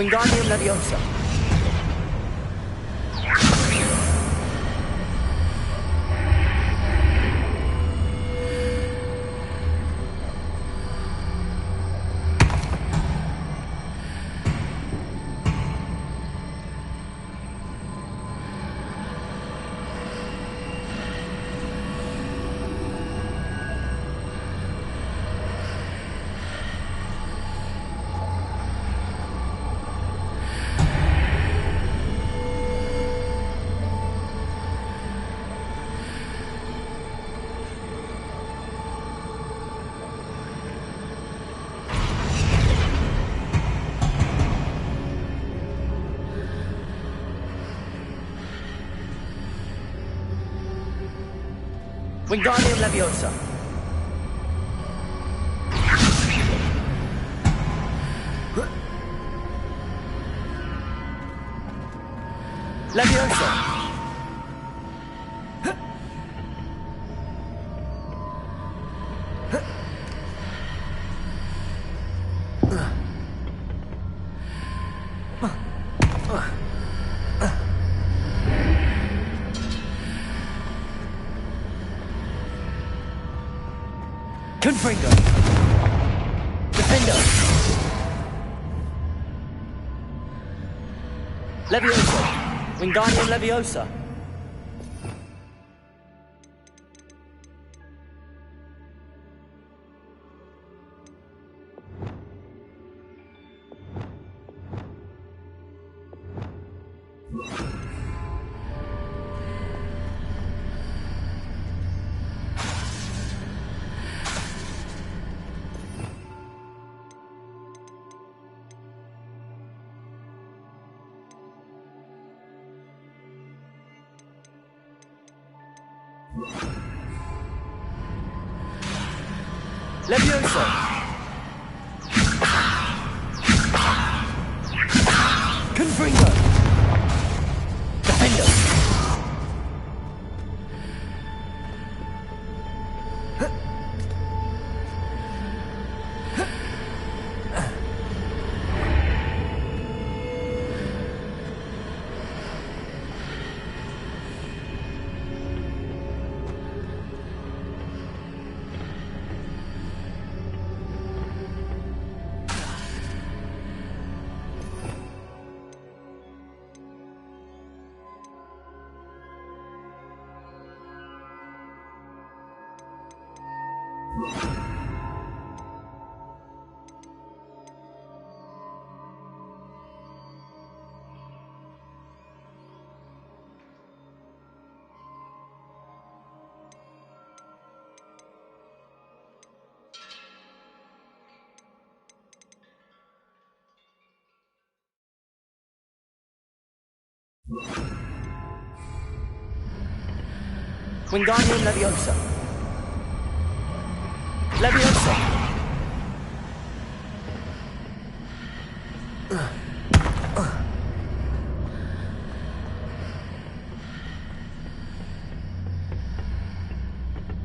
Wingardium Leviosa. Wingardium Leviosa. Leviosa. Confringo. Defender. Leviosa. Wingardium Leviosa. Leviosa. Confringo. Defender. Wingardium Leviosa. Leviosa.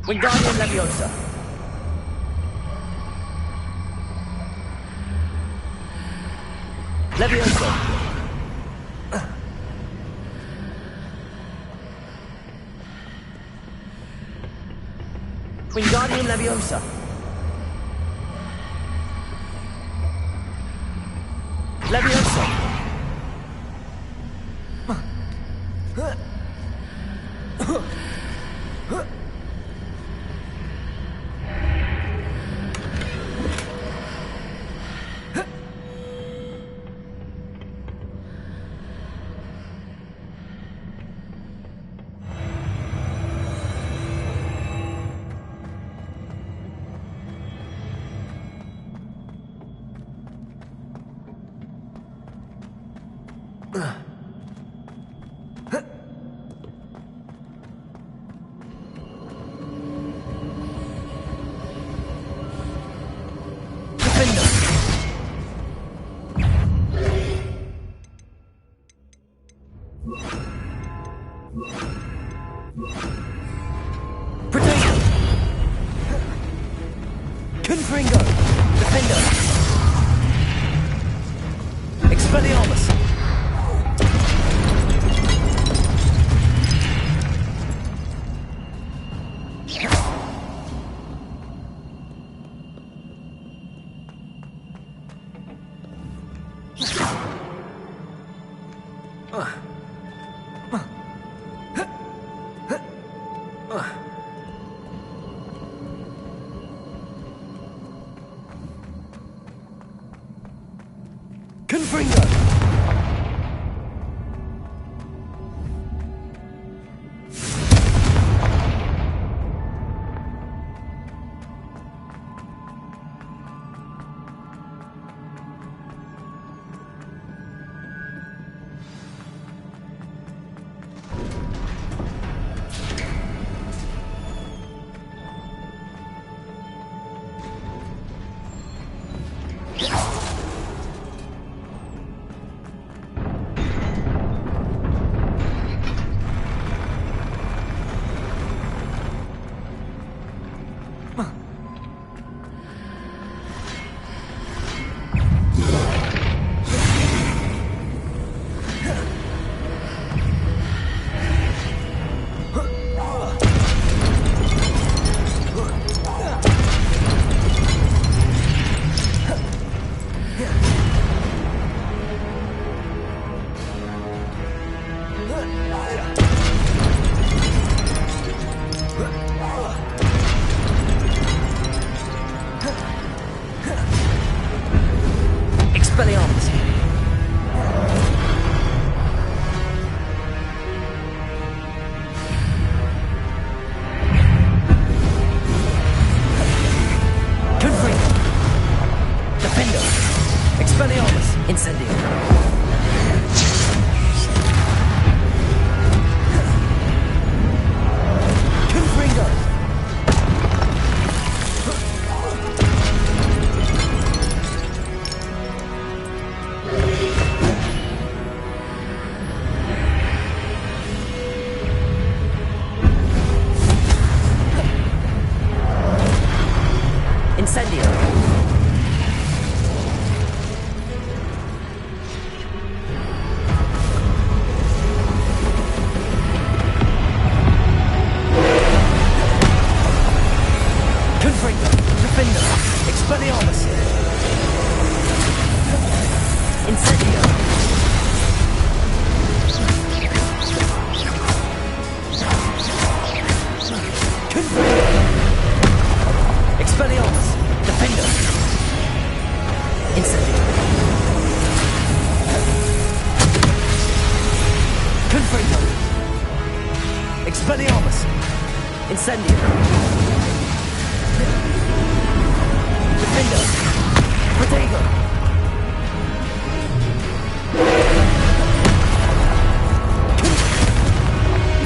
Wingardium Leviosa. Leviosa. Wingardium Leviosa. Leviosa. Confringo! Defender! Expelliarmus! Confringo! Expelliarmus! Confringo! Defendo! Expelliarmus! Incendio! Confringo! Incendio! Confringo! Defendo! Expelliarmus! Incendio! Confringo! Expelliarmus! Defendo! Incendio! Confringo! Expelliarmus! Incendio! Defendo! Protego!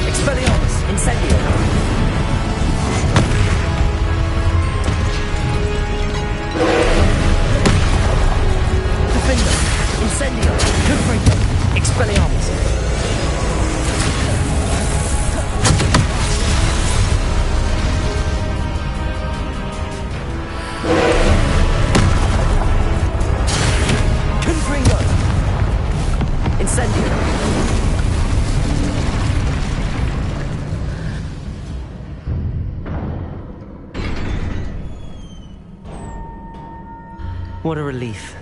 Expelliarmus! Incendio! Defendo! Incendio! Confringo! Expelliarmus! Confringo! Incendio! What a relief.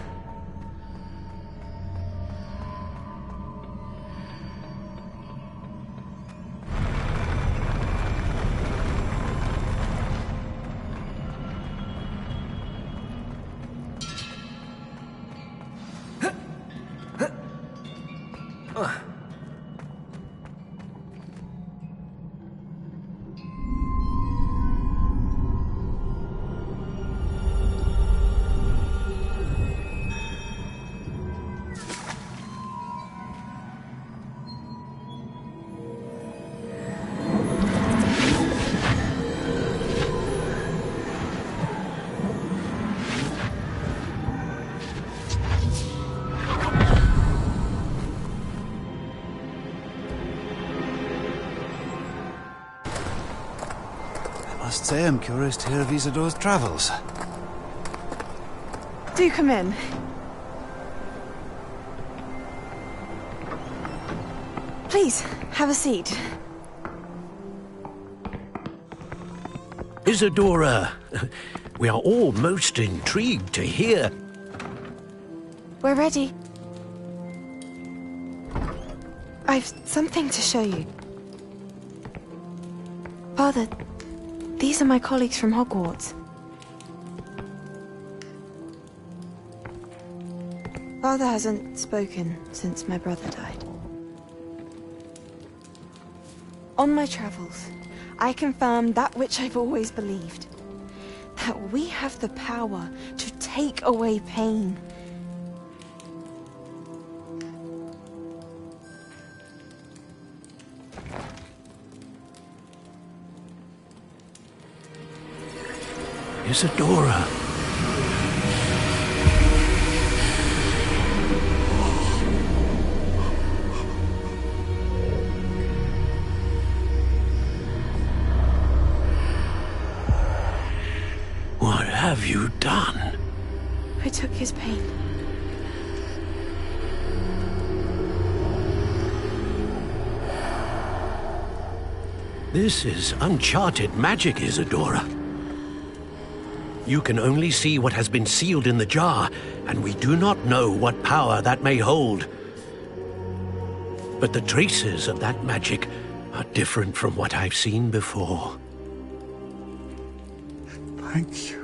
I must say I'm curious to hear of Isadore's travels. Do come in. Please, have a seat. Isadora, we are all most intrigued to hear. We're ready. I've something to show you. Father, these are my colleagues from Hogwarts. Father hasn't spoken since my brother died. On my travels, I confirmed that which I've always believed. That we have the power to take away pain. Isadora. What have you done? I took his pain. This is uncharted magic, Isadora. You can only see what has been sealed in the jar, and we do not know what power that may hold. But the traces of that magic are different from what I've seen before. Thank you.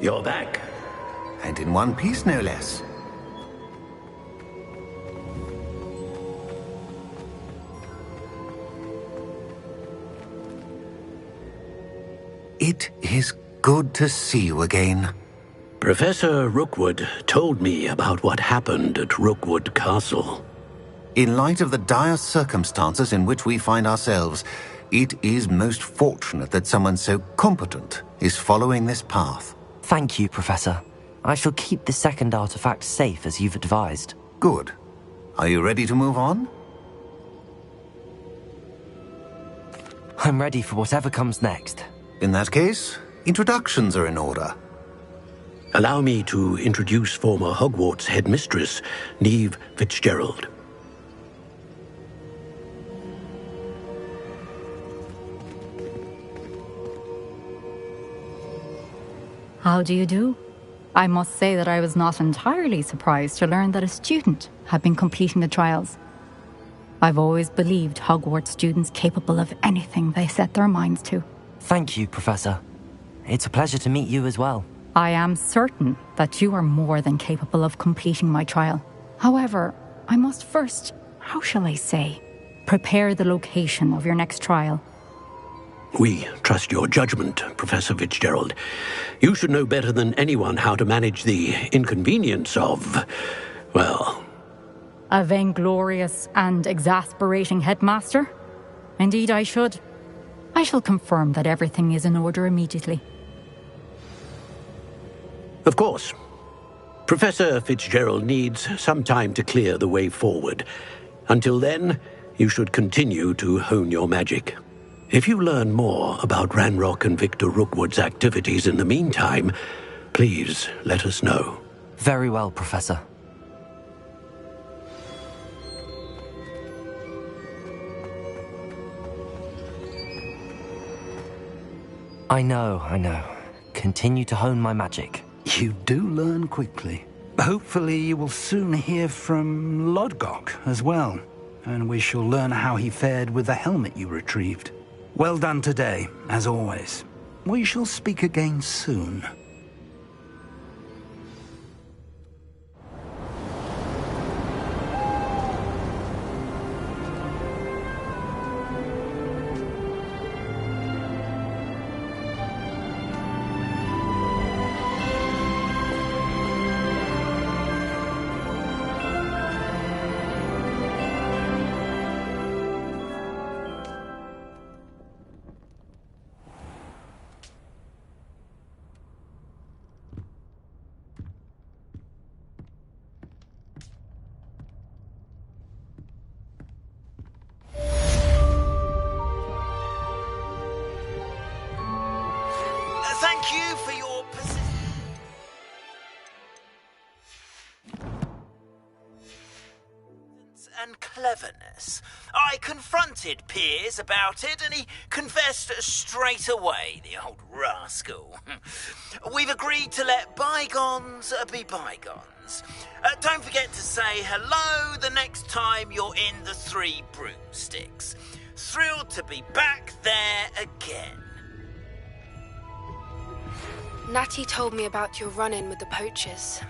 You're back. And in one piece, no less. It is good to see you again. Professor Rookwood told me about what happened at Rookwood Castle. In light of the dire circumstances in which we find ourselves, it is most fortunate that someone so competent is following this path. Thank you, Professor. I shall keep the second artifact safe as you've advised. Good. Are you ready to move on? I'm ready for whatever comes next. In that case, introductions are in order. Allow me to introduce former Hogwarts headmistress, Neve Fitzgerald. How do you do? I must say that I was not entirely surprised to learn that a student had been completing the trials. I've always believed Hogwarts students capable of anything they set their minds to. Thank you, Professor. It's a pleasure to meet you as well. I am certain that you are more than capable of completing my trial. However, I must first, how shall I say, prepare the location of your next trial. We trust your judgment, Professor Fitzgerald. You should know better than anyone how to manage the inconvenience of, well... A vainglorious and exasperating headmaster? Indeed I should. I shall confirm that everything is in order immediately. Of course. Professor Fitzgerald needs some time to clear the way forward. Until then, you should continue to hone your magic. If you learn more about Ranrock and Victor Rookwood's activities in the meantime, please let us know. Very well, Professor. I know. Continue to hone my magic. You do learn quickly. Hopefully you will soon hear from Lodgok as well, and we shall learn how he fared with the helmet you retrieved. Well done today, as always. We shall speak again soon. you for your persistence and cleverness. I confronted Piers about it, and he confessed straight away, the old rascal. We've agreed to let bygones be bygones. Don't forget to say hello the next time you're in the Three Broomsticks. Thrilled to be back there again. Natty told me about your run-in with the poachers.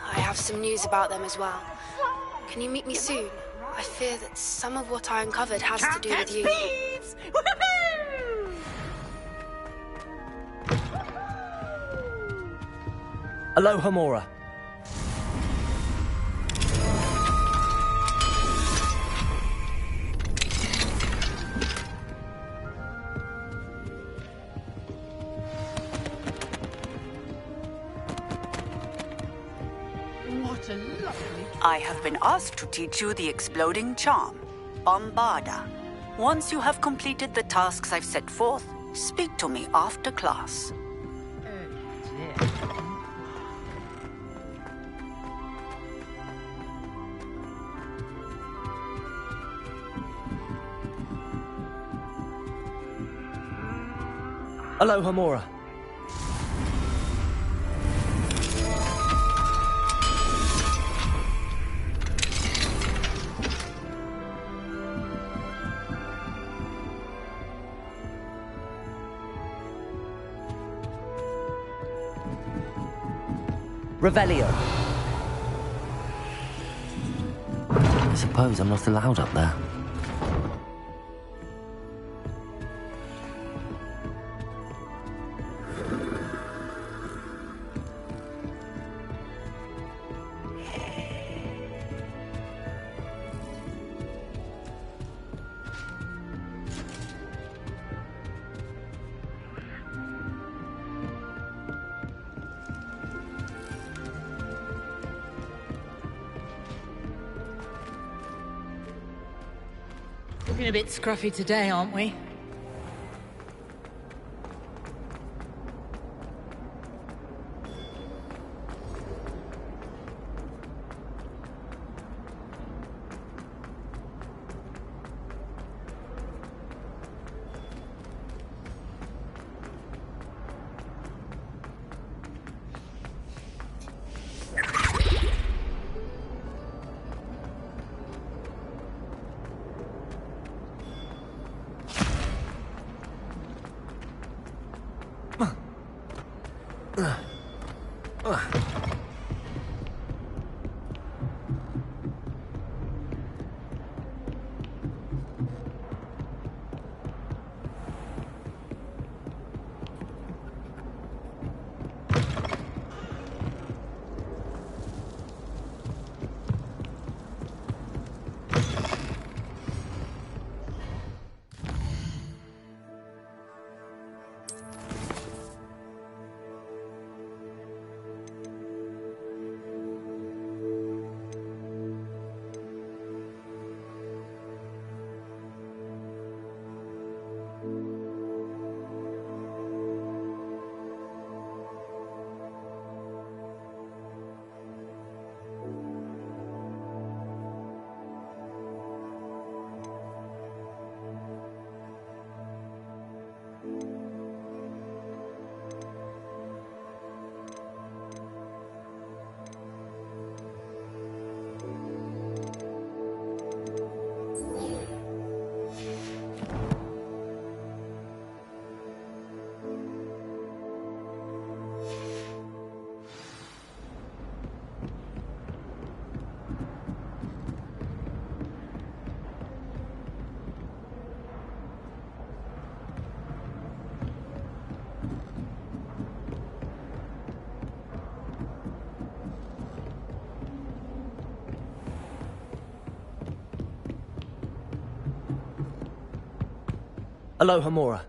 I have some news about them as well. Can you meet me soon? I fear that some of what I uncovered has to do with you. Aloha, Mora. I have been asked to teach you the exploding charm, Bombarda. Once you have completed the tasks I've set forth, speak to me after class. Aloha, Mora. Revelio. I suppose I'm not allowed up there. Looking a bit scruffy today, aren't we? Aloha, Mora.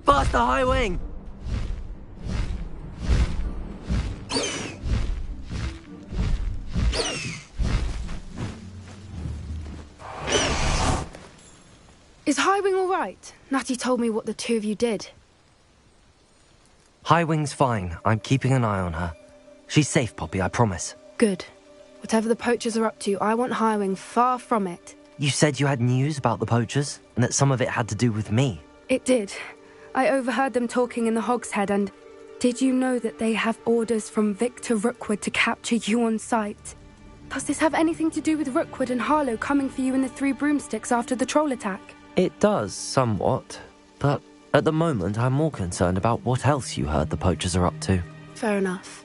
Faster, High Wing! Is Highwing all right? Natty told me what the two of you did. High Wing's fine. I'm keeping an eye on her. She's safe, Poppy, I promise. Good. Whatever the poachers are up to, I want Highwing far from it. You said you had news about the poachers, and that some of it had to do with me. It did. I overheard them talking in the Hogshead, and did you know that they have orders from Victor Rookwood to capture you on sight? Does this have anything to do with Rookwood and Harlow coming for you in the Three Broomsticks after the troll attack? It does, somewhat. But at the moment, I'm more concerned about what else you heard the poachers are up to. Fair enough.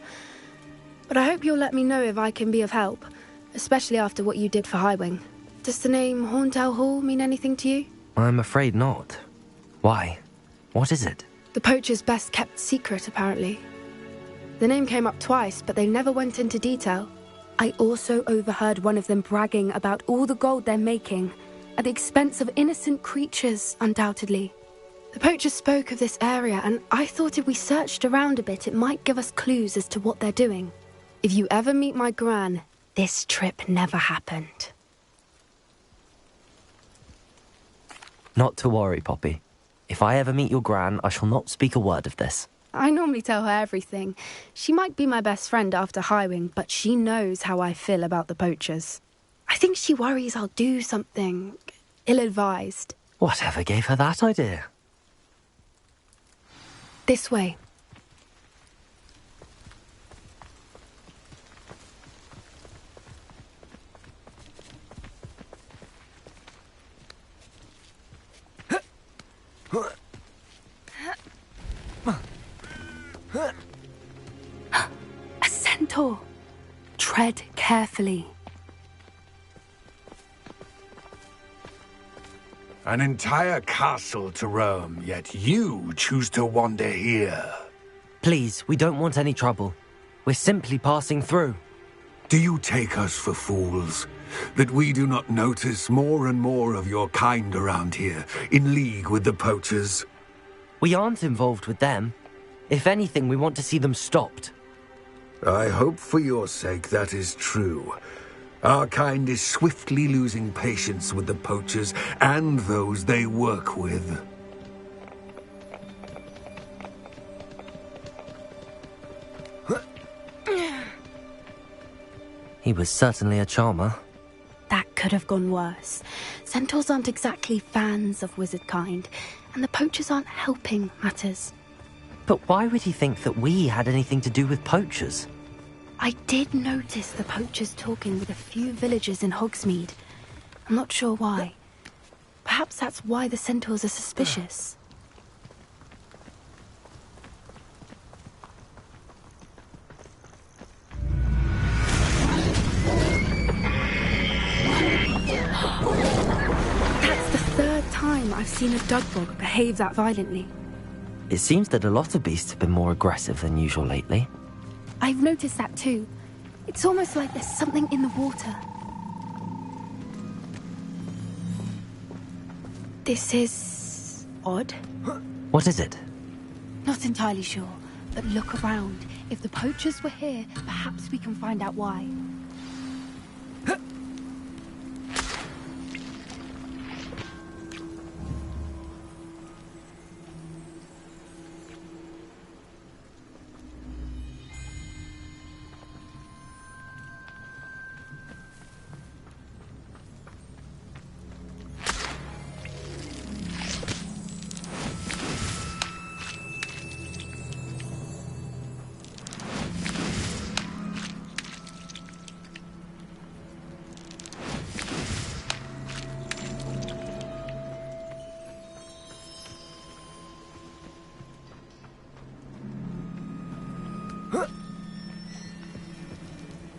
But I hope you'll let me know if I can be of help, especially after what you did for Highwing. Does the name Horntail Hall mean anything to you? I'm afraid not. Why? What is it? The poacher's best kept secret, apparently. The name came up twice, but they never went into detail. I also overheard one of them bragging about all the gold they're making, at the expense of innocent creatures, undoubtedly. The poacher spoke of this area, and I thought if we searched around a bit, it might give us clues as to what they're doing. If you ever meet my gran, this trip never happened. Not to worry, Poppy. If I ever meet your gran, I shall not speak a word of this. I normally tell her everything. She might be my best friend after Highwing, but she knows how I feel about the poachers. I think she worries I'll do something ill-advised. Whatever gave her that idea? This way. centaur. Tread carefully. An entire castle to roam, yet you choose to wander here. Please, we don't want any trouble. We're simply passing through. Do you take us for fools? That we do not notice more and more of your kind around here, in league with the poachers? We aren't involved with them. If anything, we want to see them stopped. I hope for your sake that is true. Our kind is swiftly losing patience with the poachers and those they work with. He was certainly a charmer. That could have gone worse. Centaurs aren't exactly fans of wizard kind, and the poachers aren't helping matters. But why would he think that we had anything to do with poachers? I did notice the poachers talking with a few villagers in Hogsmeade. I'm not sure why. Perhaps that's why the centaurs are suspicious. That's the third time I've seen a dugbog behave that violently. It seems that a lot of beasts have been more aggressive than usual lately. I've noticed that too. It's almost like there's something in the water. This is odd. What is it? Not entirely sure, but look around. If the poachers were here, perhaps we can find out why.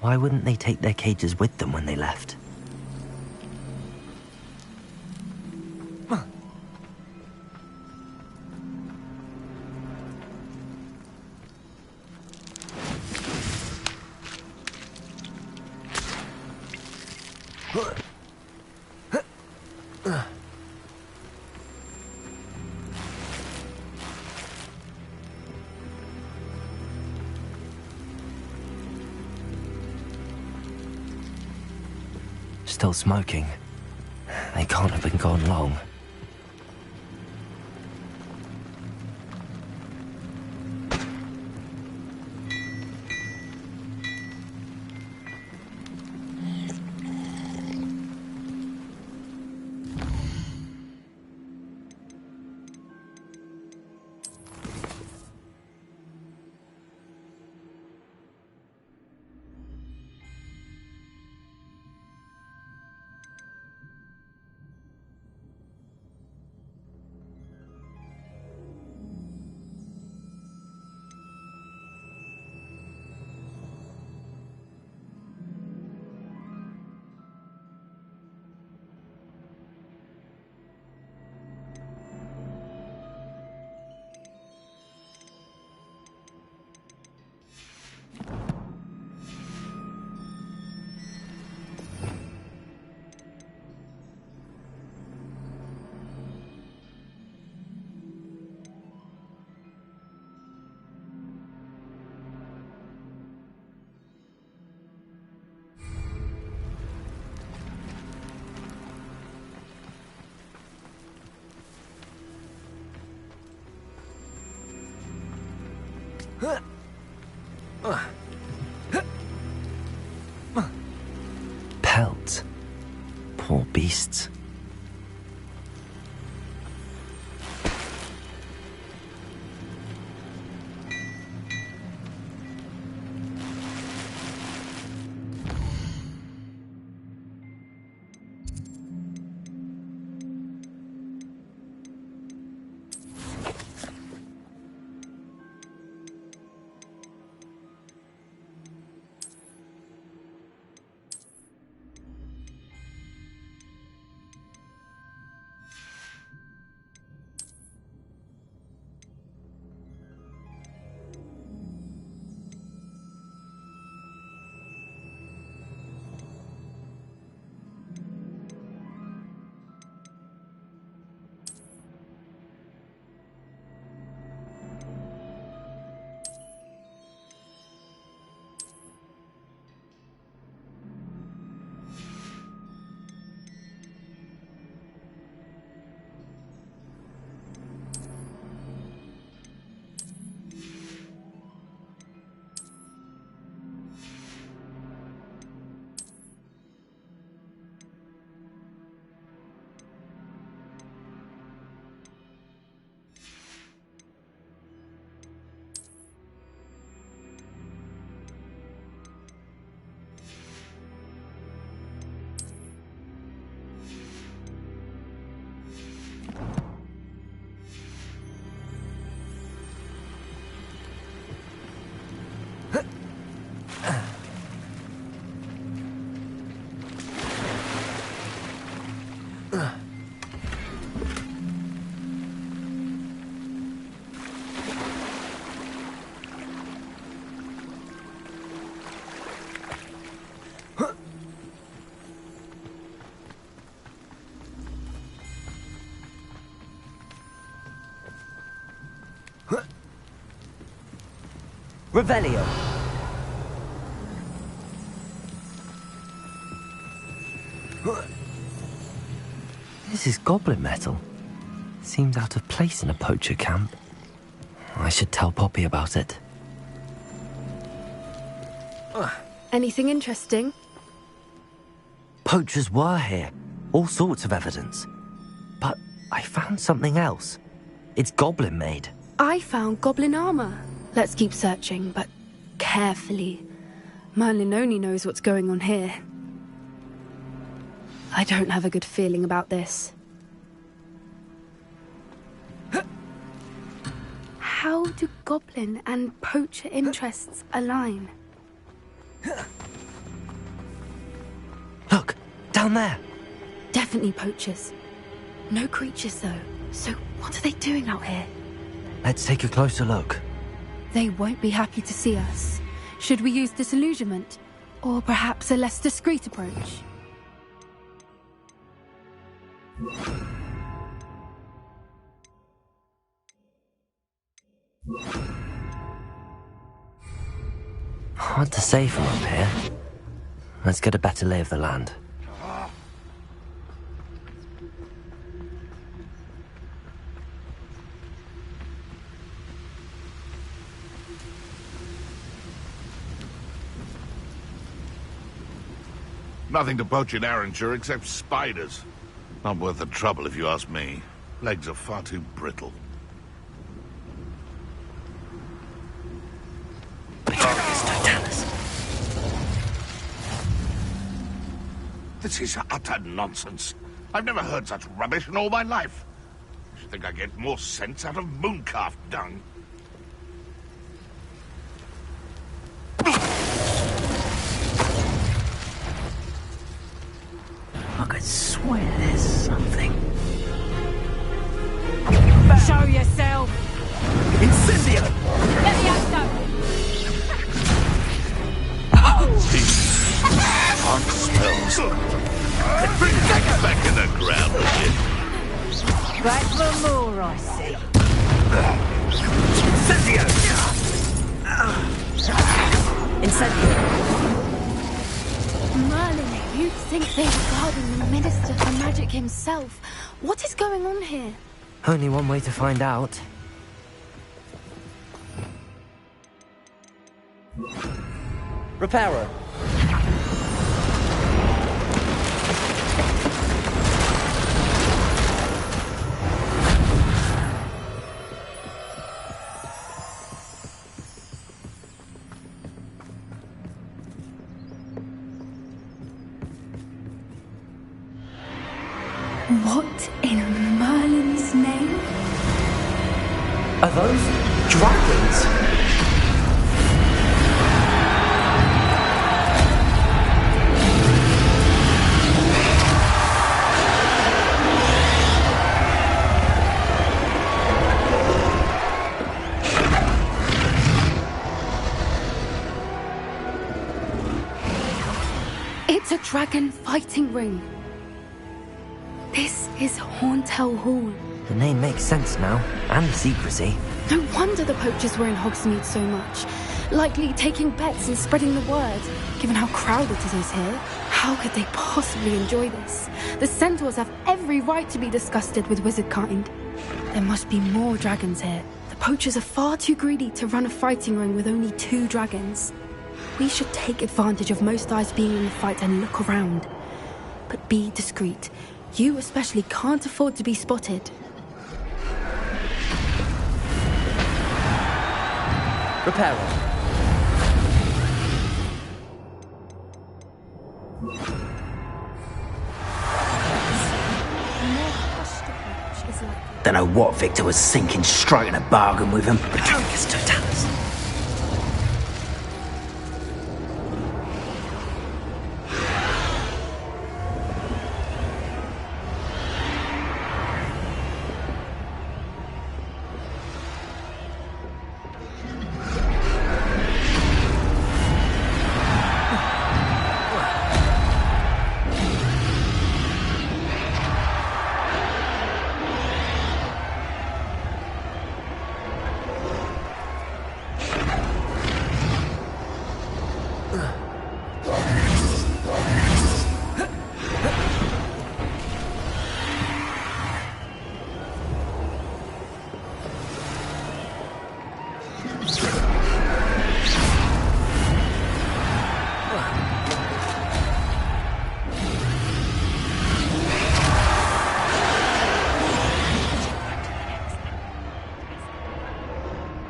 Why wouldn't they take their cages with them when they left? Still smoking. They can't have been gone long. Pelts. Poor beasts. Revelio. This is goblin metal. Seems out of place in a poacher camp. I should tell Poppy about it. Anything interesting? Poachers were here. All sorts of evidence. But I found something else. It's goblin made. I found goblin armor. Let's keep searching, but carefully. Merlin only knows what's going on here. I don't have a good feeling about this. How do goblin and poacher interests align? Look, down there. Definitely poachers. No creatures, though. So what are they doing out here? Let's take a closer look. They won't be happy to see us. Should we use disillusionment? Or perhaps a less discreet approach? Hard to say from up here. Let's get a better lay of the land. Nothing to poach in Arranshire except spiders. Not worth the trouble if you ask me. Legs are far too brittle. This is utter nonsense. I've never heard such rubbish in all my life. I should think I get more sense out of mooncalf dung. I could swear there's something. Show yourself! Incendio! Levioso! Hot smells. Bring that back in the ground again. Back for more, I see. Incendio! Incendio! Merlin, you'd think they were guarding the Minister for Magic himself. What is going on here? Only one way to find out. Reparo. What in Merlin's name? Are those dragons? It's a dragon fighting ring. This is Horntail Hall. The name makes sense now, and the secrecy. No wonder the poachers were in Hogsmeade so much. Likely taking bets and spreading the word, given how crowded it is here. How could they possibly enjoy this? The centaurs have every right to be disgusted with wizard kind. There must be more dragons here. The poachers are far too greedy to run a fighting ring with only 2 dragons. We should take advantage of most eyes being in the fight and look around. But be discreet. You especially can't afford to be spotted. Reparo. Don't know what Victor was thinking, striking a bargain with him. Patricus Totalis.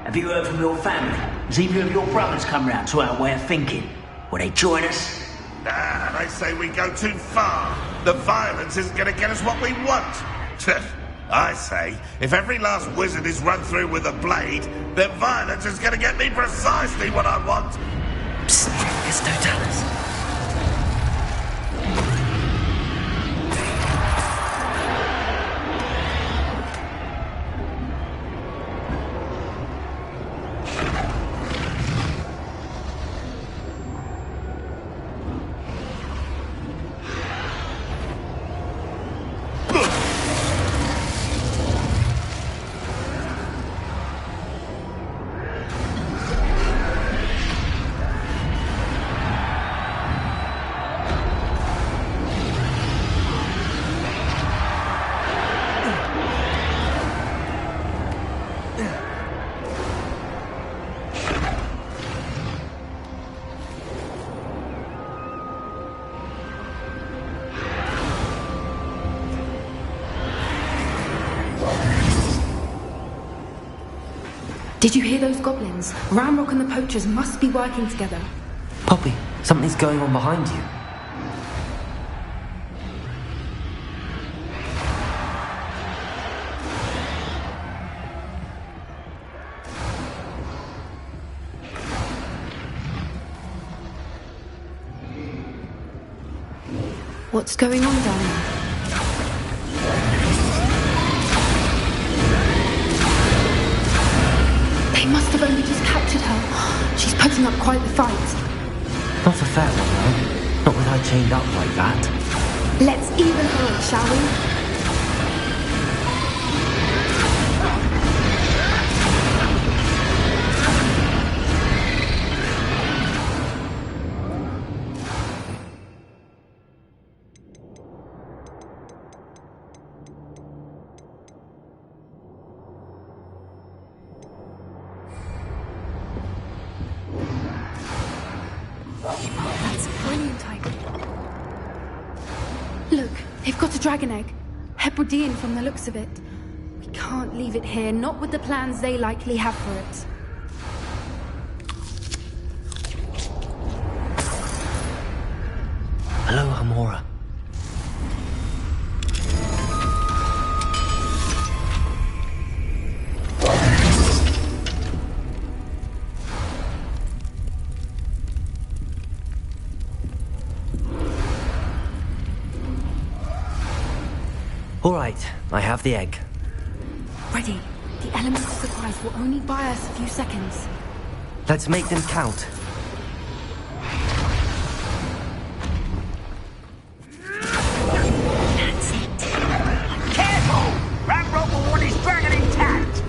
Have you heard from your family? Has either of your brothers come round to our way of thinking? Will they join us? Nah, they say we go too far. The violence isn't going to get us what we want. I say, if every last wizard is run through with a blade, then violence is going to get me precisely what I want. Psst, there's no tellers. Did you hear those goblins? Ramrock and the poachers must be working together. Poppy, something's going on behind you. What's going on down there? They must have only just captured her. She's putting up quite the fight. Not a fair one, though. Not with her chained up like that. Let's even her up, shall we? Look, they've got a dragon egg. Hebridean from the looks of it. We can't leave it here, not with the plans they likely have for it. Hello, Hamora. All right, I have the egg. Ready. The element of surprise will only buy us a few seconds. Let's make them count. That's it. Careful! Ramrock will want his dragon intact.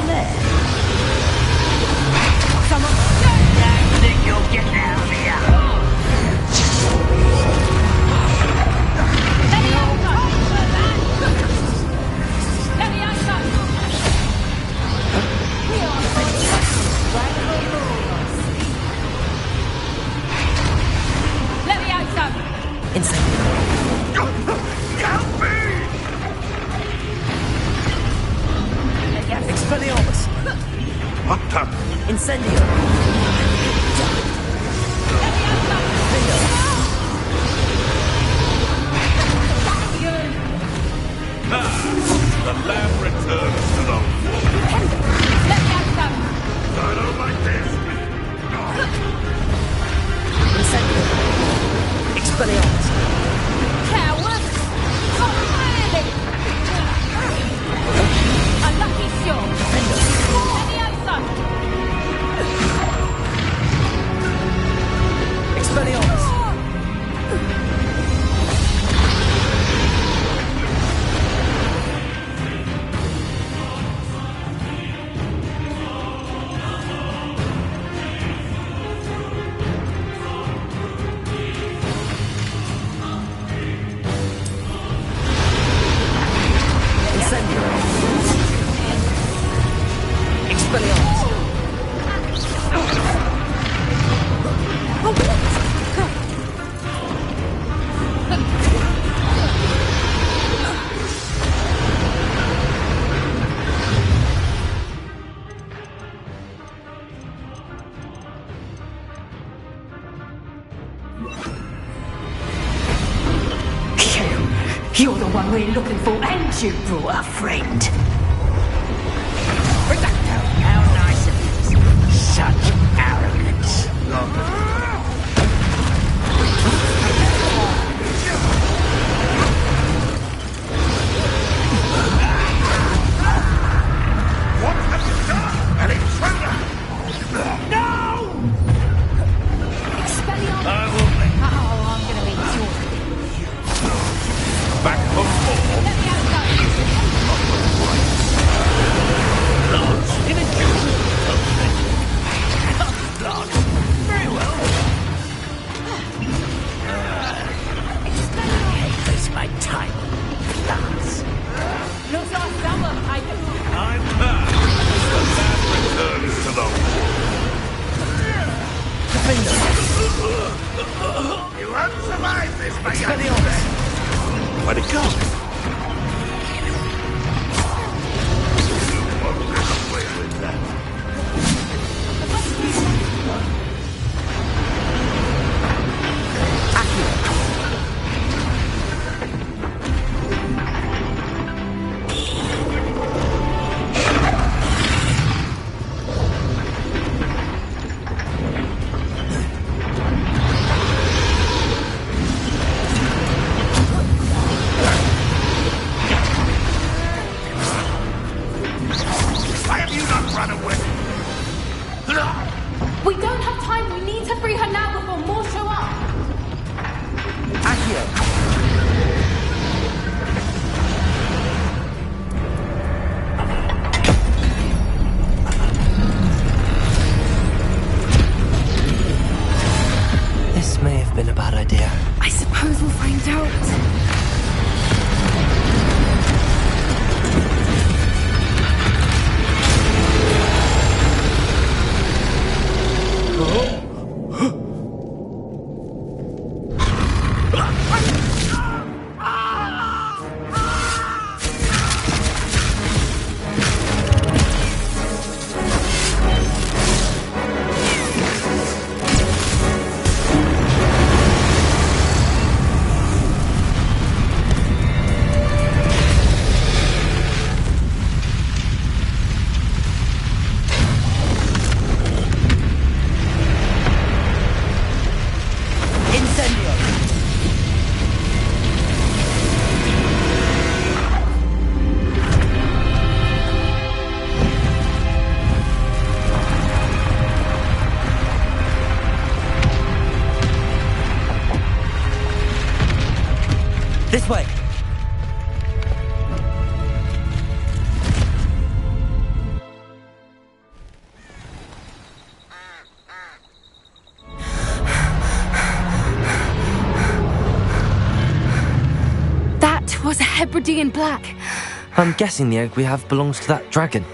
There. Someone... I think you'll get out of here. Expelliarmus! What the? Incendio! The lamb returns to the wolf. I don't like this. Incendio! Expelliarmus! Cowards! Oh, really? A lucky shot! Leviosa! we're looking for, and you brought a friend. How nice of you. Such arrogance. What have you done? An intruder! No! Expelliarmus! I will make Oh, I'm gonna be tortured. back for more. Let me out, guys. Lance in a duel. Lance. Very well. It's my time. Lance. Looks like someone taken. I'm back. The man returns to the You won't survive this, my young friend. Where'd it go? You won't get away with that. Why have you not run away? We don't have time. We need to free her now before more show up. This may have been a bad idea. I suppose we'll find out. This way. That was a Hebridean black. I'm guessing the egg we have belongs to that dragon.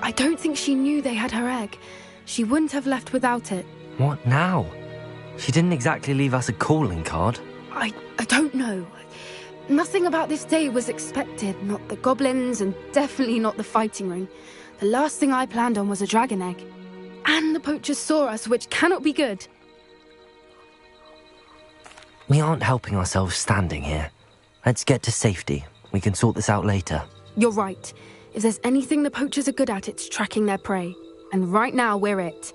I don't think she knew they had her egg. She wouldn't have left without it. What now? She didn't exactly leave us a calling card. I don't know. Nothing about this day was expected. Not the goblins, and definitely not the fighting ring. The last thing I planned on was a dragon egg. And the poachers saw us, which cannot be good. We aren't helping ourselves standing here. Let's get to safety. We can sort this out later. You're right. If there's anything the poachers are good at, it's tracking their prey. And right now, we're it.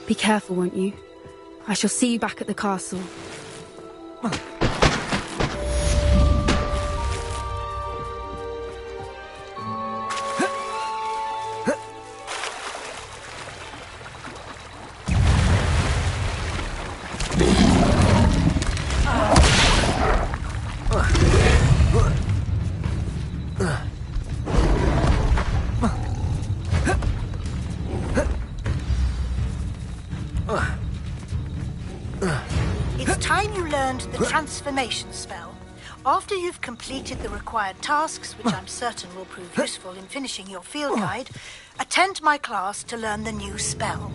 Be careful, won't you? I shall see you back at the castle. It's time you learned the transformation spell. After you've completed the required tasks, which I'm certain will prove useful in finishing your field guide, attend my class to learn the new spell.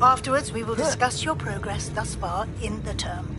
Afterwards, we will discuss your progress thus far in the term.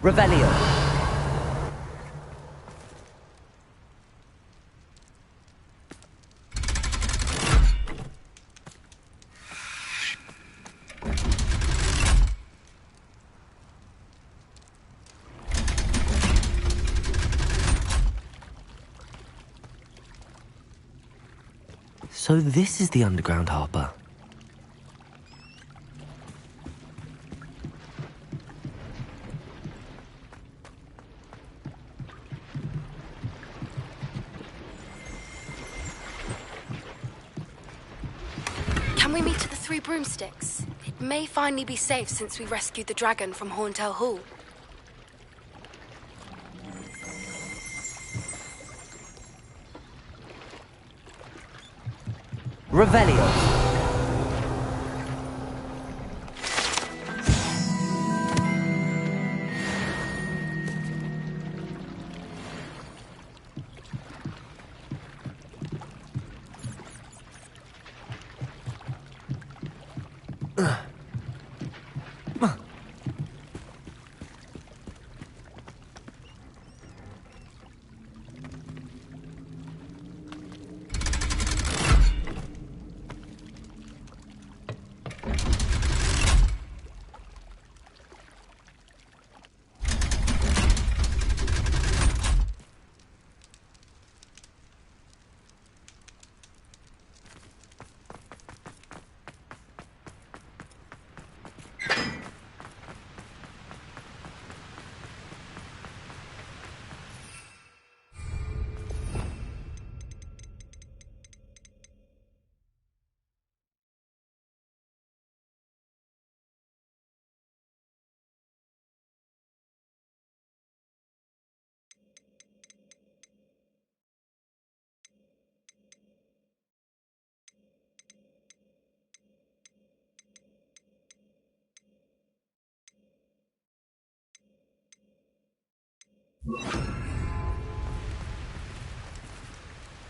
Revelio. So this is the underground harbour. Can we meet at the Three Broomsticks? It may finally be safe since we rescued the dragon from Horntail Hall. Revelio.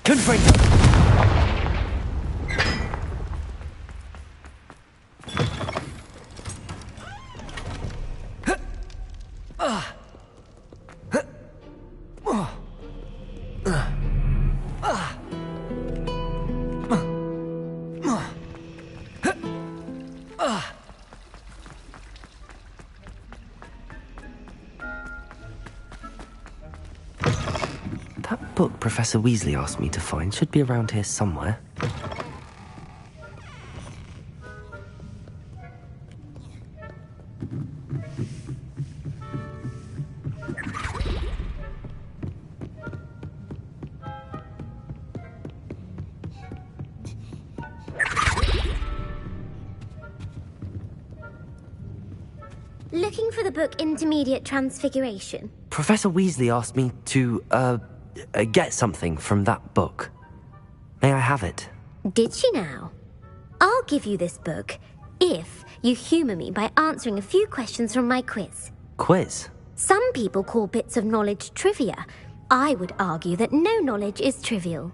Confringo. That book Professor Weasley asked me to find should be around here somewhere. Looking for the book Intermediate Transfiguration? Professor Weasley asked me to, get something from that book. May I have it? Did she now? I'll give you this book if you humour me by answering a few questions from my quiz. Quiz? Some people call bits of knowledge trivia. I would argue that no knowledge is trivial.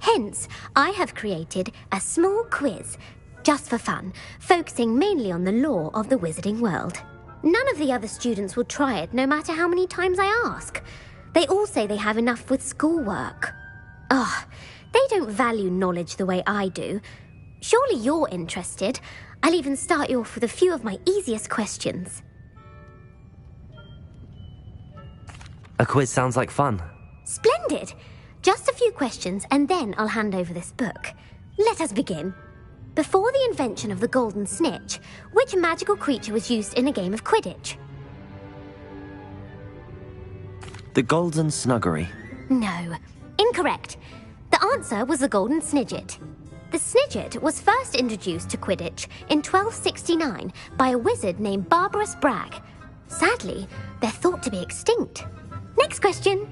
Hence, I have created a small quiz, just for fun, focusing mainly on the lore of the wizarding world. None of the other students will try it, no matter how many times I ask. They all say they have enough with schoolwork. Ugh, they don't value knowledge the way I do. Surely you're interested. I'll even start you off with a few of my easiest questions. A quiz sounds like fun. Splendid! Just a few questions and then I'll hand over this book. Let us begin. Before the invention of the golden snitch, which magical creature was used in a game of Quidditch? The Golden Snuggery. No. Incorrect. The answer was the golden snidget. The snidget was first introduced to Quidditch in 1269 by a wizard named Barbarous Bragg. Sadly, they're thought to be extinct. Next question.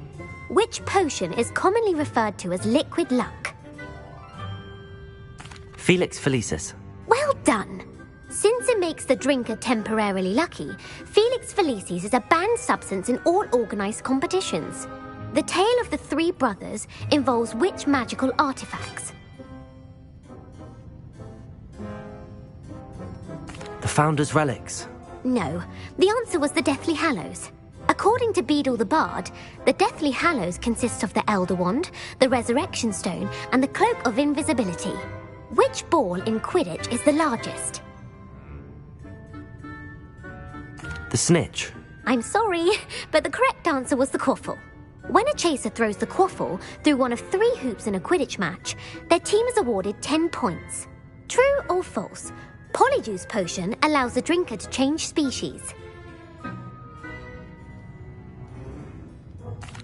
Which potion is commonly referred to as liquid luck? Felix Felicis. Well done. Since it makes the drinker temporarily lucky, Felix Felicis is a banned substance in all organised competitions. The tale of the three brothers involves which magical artifacts? The Founder's Relics. No, the answer was the Deathly Hallows. According to Beadle the Bard, the Deathly Hallows consists of the Elder Wand, the Resurrection Stone, and the Cloak of Invisibility. Which ball in Quidditch is the largest? The Snitch. I'm sorry, but the correct answer was the Quaffle. When a chaser throws the Quaffle through one of 3 hoops in a Quidditch match, their team is awarded 10 points. True or false? Polyjuice Potion allows the drinker to change species.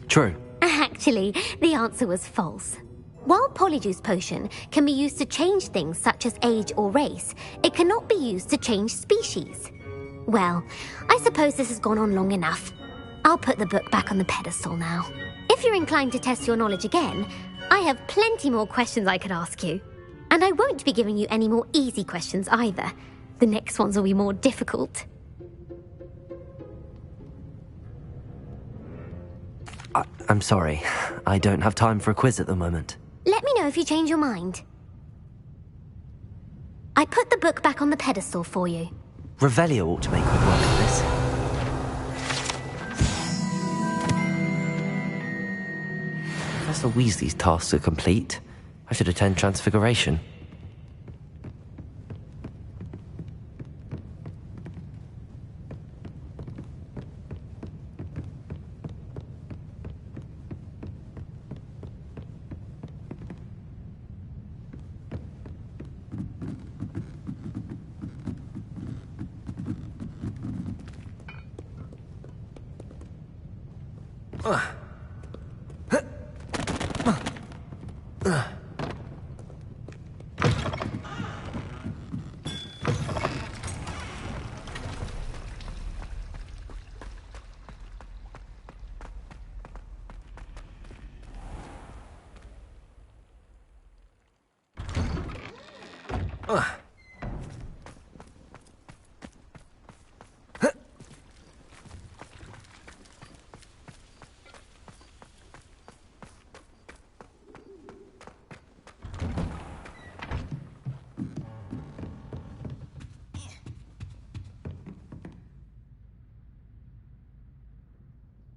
True. Actually, the answer was false. While Polyjuice Potion can be used to change things such as age or race, it cannot be used to change species. Well, I suppose this has gone on long enough. I'll put the book back on the pedestal now. If you're inclined to test your knowledge again, I have plenty more questions I could ask you. And I won't be giving you any more easy questions either. The next ones will be more difficult. I'm sorry. I don't have time for a quiz at the moment. Let me know if you change your mind. I put the book back on the pedestal for you. Revelio ought to make quick work of this. Professor Weasley's tasks are complete. I should attend Transfiguration.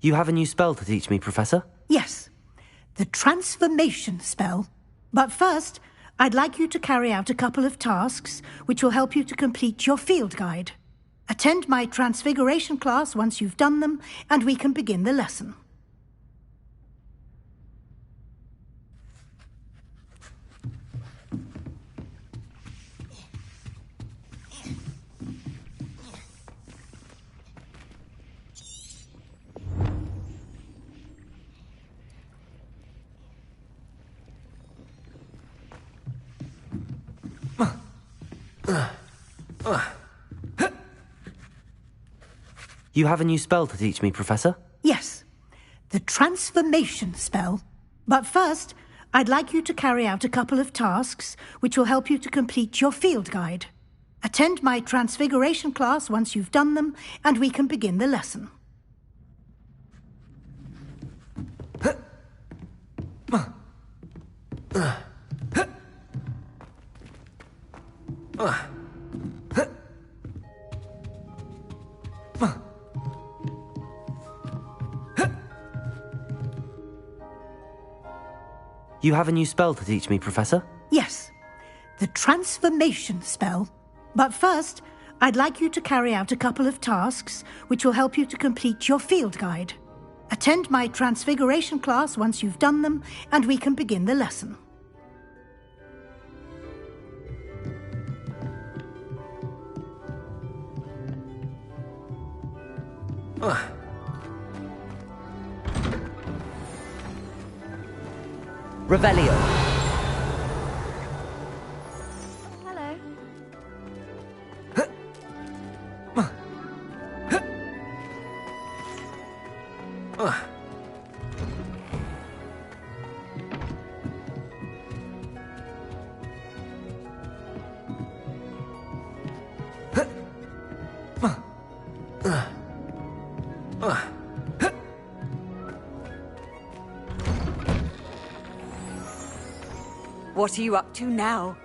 You have a new spell to teach me, Professor? Yes, the transformation spell. But first, I'd like you to carry out a couple of tasks which will help you to complete your field guide. Attend my transfiguration class once you've done them, and we can begin the lesson. You have a new spell to teach me, Professor? Yes, the transformation spell. But first, I'd like you to carry out a couple of tasks which will help you to complete your field guide. Attend my transfiguration class once you've done them, and we can begin the lesson. You have a new spell to teach me, Professor? Yes, the transformation spell. But first, I'd like you to carry out a couple of tasks which will help you to complete your field guide. Attend my transfiguration class once you've done them, and we can begin the lesson. Revelio. Hello. What are you up to now?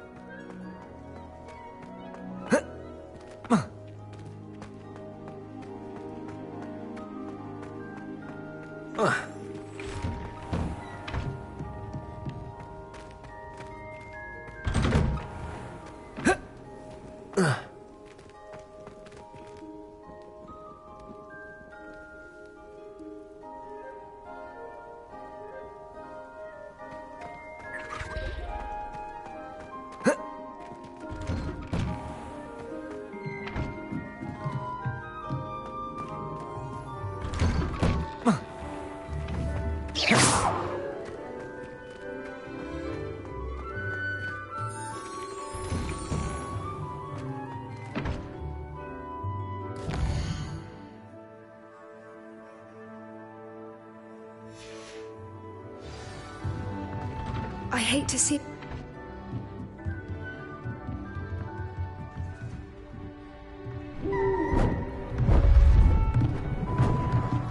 I hate to see...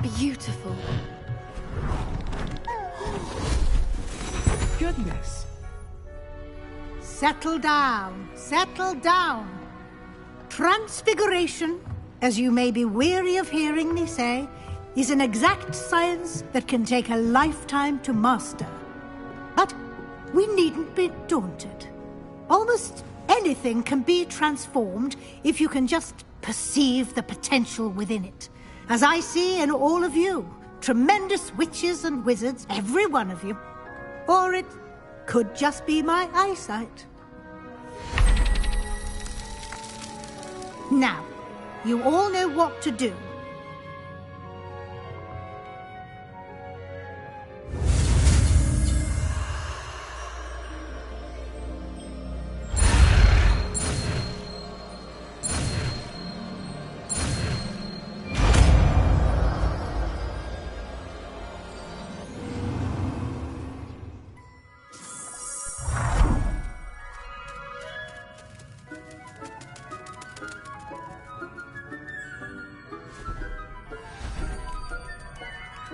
Beautiful. Goodness. Settle down. Settle down. Transfiguration, as you may be weary of hearing me say, is an exact science that can take a lifetime to master. But we needn't be daunted. Almost anything can be transformed if you can just perceive the potential within it. As I see in all of you, tremendous witches and wizards, every one of you. Or it could just be my eyesight. Now, you all know what to do.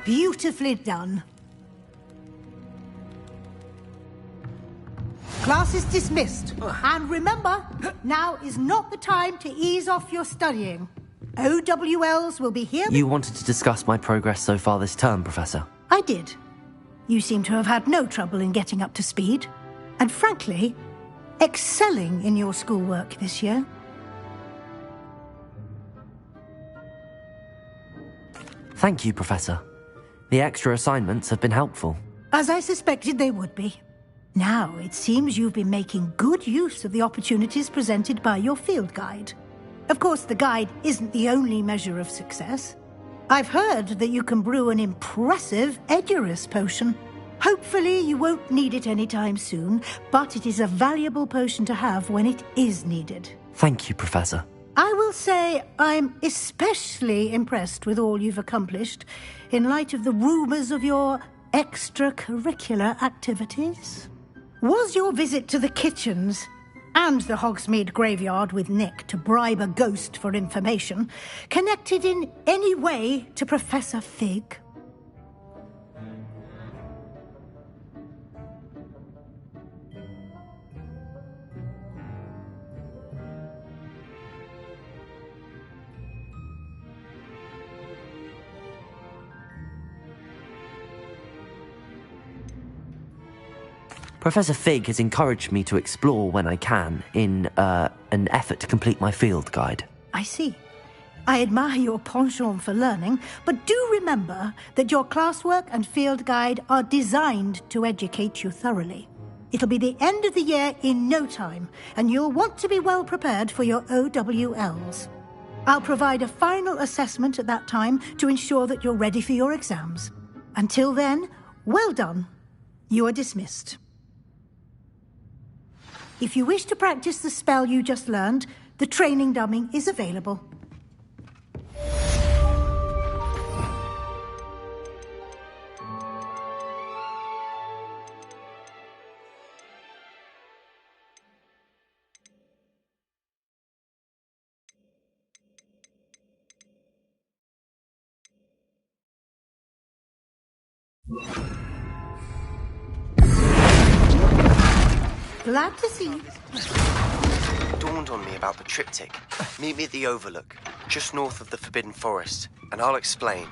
Beautifully done. Class is dismissed. And remember, now is not the time to ease off your studying. OWLs will be here... You wanted to discuss my progress so far this term, Professor? I did. You seem to have had no trouble in getting up to speed. And frankly, excelling in your schoolwork this year. Thank you, Professor. The extra assignments have been helpful. As I suspected they would be. Now, it seems you've been making good use of the opportunities presented by your field guide. Of course, the guide isn't the only measure of success. I've heard that you can brew an impressive Edurus potion. Hopefully, you won't need it anytime soon, but it is a valuable potion to have when it is needed. Thank you, Professor. I will say I'm especially impressed with all you've accomplished in light of the rumours of your extracurricular activities. Was your visit to the kitchens and the Hogsmeade graveyard with Nick to bribe a ghost for information connected in any way to Professor Fig? Professor Fig has encouraged me to explore when I can in an effort to complete my field guide. I see. I admire your penchant for learning, but do remember that your classwork and field guide are designed to educate you thoroughly. It'll be the end of the year in no time, and you'll want to be well prepared for your OWLs. I'll provide a final assessment at that time to ensure that you're ready for your exams. Until then, well done. You are dismissed. If you wish to practice the spell you just learned, the training dummy is available. Glad to see you. It dawned on me about the triptych. Meet me at the Overlook, just north of the Forbidden Forest, and I'll explain.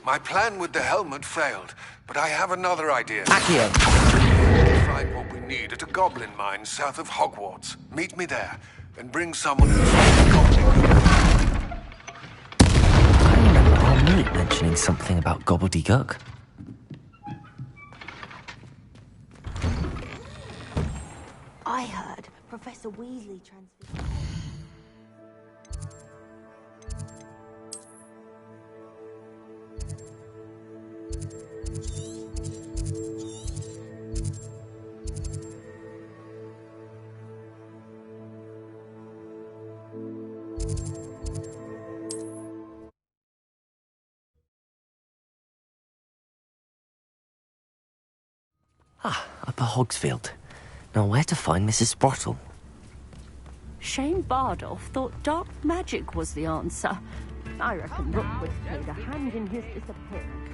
My plan with the helmet failed, but I have another idea. Accio! We'll find what we need at a goblin mine south of Hogwarts. Meet me there, and bring someone who's gobbledygook. I remember our mate mentioning something about gobbledygook. I heard Professor Weasley transferred... Upper Hogsfield. Now where to find Mrs. Sprottle? Shane Bardolph thought dark magic was the answer. I reckon Rookwood played a hand in his disappearance.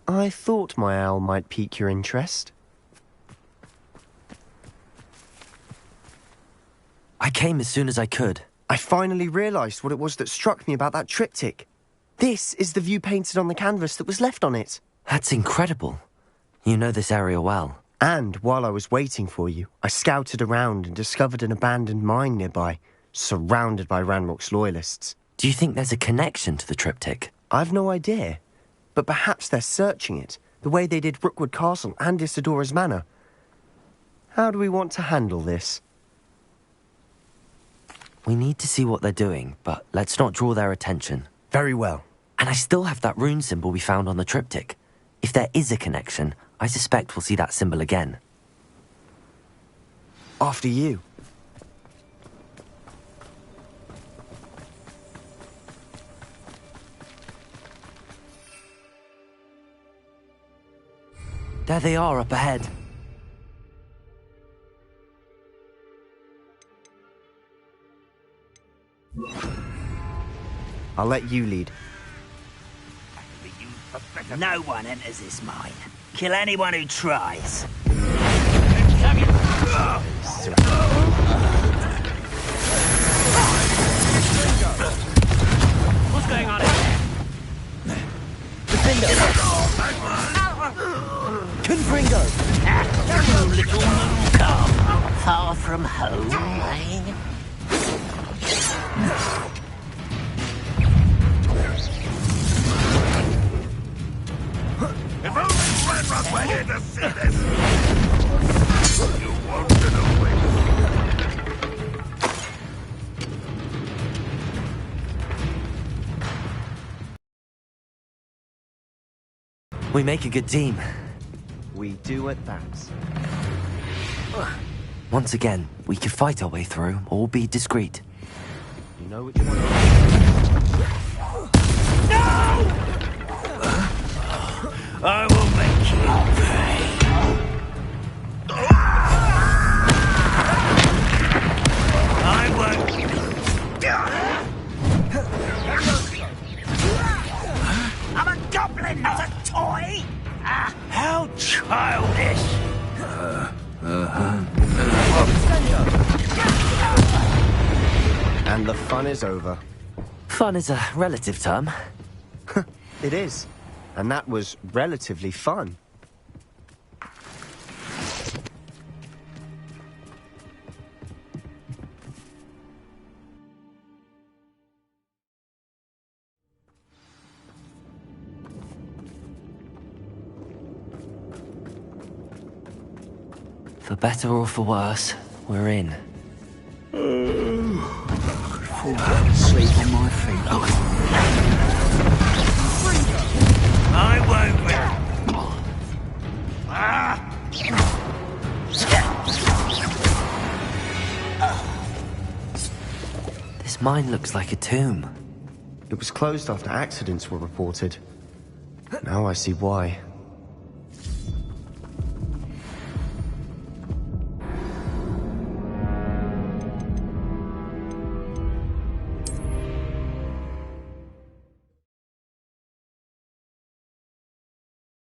I thought my owl might pique your interest. I came as soon as I could. I finally realised what it was that struck me about that triptych. This is the view painted on the canvas that was left on it. That's incredible. You know this area well. And while I was waiting for you, I scouted around and discovered an abandoned mine nearby, surrounded by Ranrock's loyalists. Do you think there's a connection to the triptych? I've no idea. But perhaps they're searching it, the way they did Rookwood Castle and Isidora's Manor. How do we want to handle this? We need to see what they're doing, but let's not draw their attention. Very well. And I still have that rune symbol we found on the triptych. If there is a connection, I suspect we'll see that symbol again. After you. There they are up ahead. I'll let you lead. No one enters this mine. Kill anyone who tries. What's going on here? Confringo! You little mooncalf. Far from home, eh? If only Ranrock were here to see this! You won't get away. We make a good team. We do at that. Once again, we could fight our way through, or be discreet. You know which one? No! I will make you pay. I won't. I'm a goblin, not a toy. How childish. And the fun is over. Fun is a relative term. It is. And that was relatively fun. For better or for worse, we're in. Fall back and sleep on my feet. I won't win. This mine looks like a tomb. It was closed after accidents were reported. Now I see why.